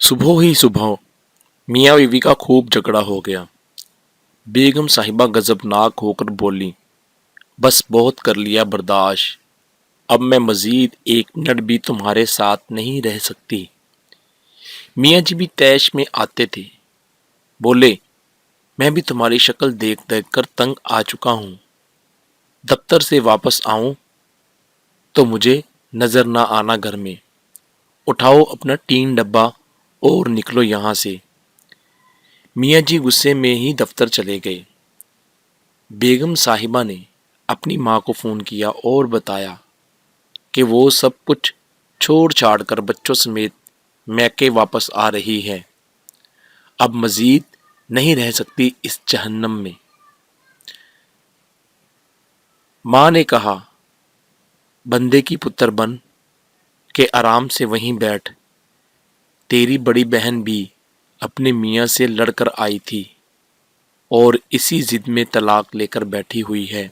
सुबह ही सुबह मियाँ बीवी का खूब झगड़ा हो गया। बेगम साहिबा गजबनाक होकर बोली, बस बहुत कर लिया बर्दाश्त, अब मैं मजीद एक मिनट भी तुम्हारे साथ नहीं रह सकती। मियाँ जी भी तैश में आते थे। बोले, मैं भी तुम्हारी शक्ल देख देख कर तंग आ चुका हूँ। दफ्तर से वापस आऊं तो मुझे नजर ना आना घर में। उठाओ अपना टीन डब्बा और निकलो यहाँ से। मियाँ जी गुस्से में ही दफ्तर चले गए। बेगम साहिबा ने अपनी माँ को फ़ोन किया और बताया कि वो सब कुछ छोड़ छाड़ कर बच्चों समेत मैके वापस आ रही है। अब मज़ीद नहीं रह सकती इस जहन्नम में। माँ ने कहा, बंदे की पुत्र बन के आराम से वहीं बैठ। तेरी बड़ी बहन भी अपने मियाँ से लड़कर आई थी और इसी जिद में तलाक लेकर बैठी हुई है।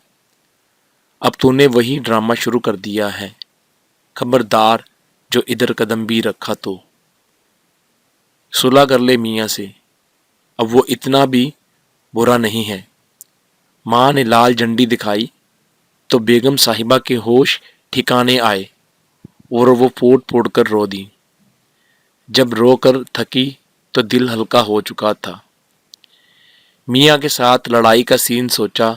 अब तूने वही ड्रामा शुरू कर दिया है। खबरदार जो इधर कदम भी रखा तो सुलह कर ले मियाँ से, अब वो इतना भी बुरा नहीं है। माँ ने लाल झंडी दिखाई तो बेगम साहिबा के होश ठिकाने आए और वो फूट फूट कर रो दी। जब रो कर थकी तो दिल हल्का हो चुका था। मियाँ के साथ लड़ाई का सीन सोचा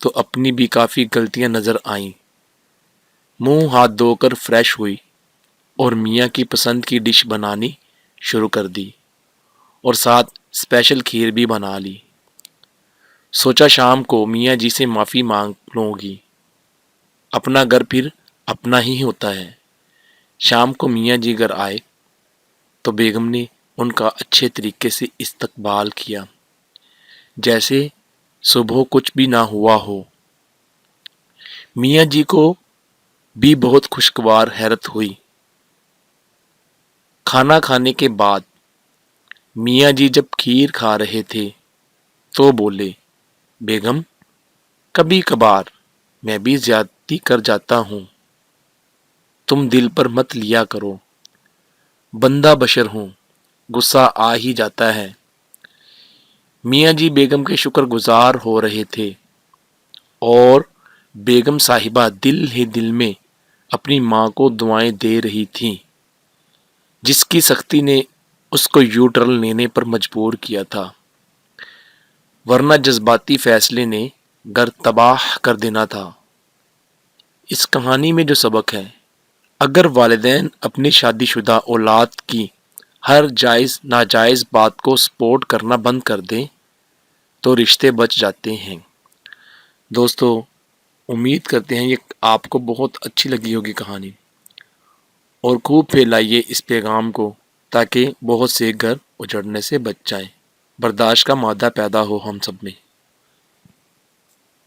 तो अपनी भी काफ़ी गलतियां नज़र आईं। मुंह हाथ धोकर फ्रेश हुई और मियाँ की पसंद की डिश बनानी शुरू कर दी और साथ स्पेशल खीर भी बना ली। सोचा शाम को मियाँ जी से माफ़ी मांग लूँगी। अपना घर फिर अपना ही होता है। शाम को मियाँ जी घर आए तो बेगम ने उनका अच्छे तरीके से इस्तकबाल किया, जैसे सुबह कुछ भी ना हुआ हो। मियाँ जी को भी बहुत खुशगवार हैरत हुई। खाना खाने के बाद मियाँ जी जब खीर खा रहे थे तो बोले, बेगम, कभी कभार मैं भी ज्यादती कर जाता हूँ, तुम दिल पर मत लिया करो। बंदा बशर हूँ, गुस्सा आ ही जाता है। मियाँ जी बेगम के शुक्रगुजार हो रहे थे और बेगम साहिबा दिल ही दिल में अपनी माँ को दुआएं दे रही थीं, जिसकी सख्ती ने उसको यू टर्न लेने पर मजबूर किया था, वरना जज्बाती फैसले ने घर तबाह कर देना था। इस कहानी में जो सबक है, अगर वालिदैन अपनी शादीशुदा औलाद की हर जायज़ नाजायज़ बात को सपोर्ट करना बंद कर दें तो रिश्ते बच जाते हैं। दोस्तों, उम्मीद करते हैं ये आपको बहुत अच्छी लगी होगी कहानी और खूब फैलाइए इस पैगाम को ताकि बहुत से घर उजड़ने से बच जाएं। बर्दाश्त का मादा पैदा हो हम सब में।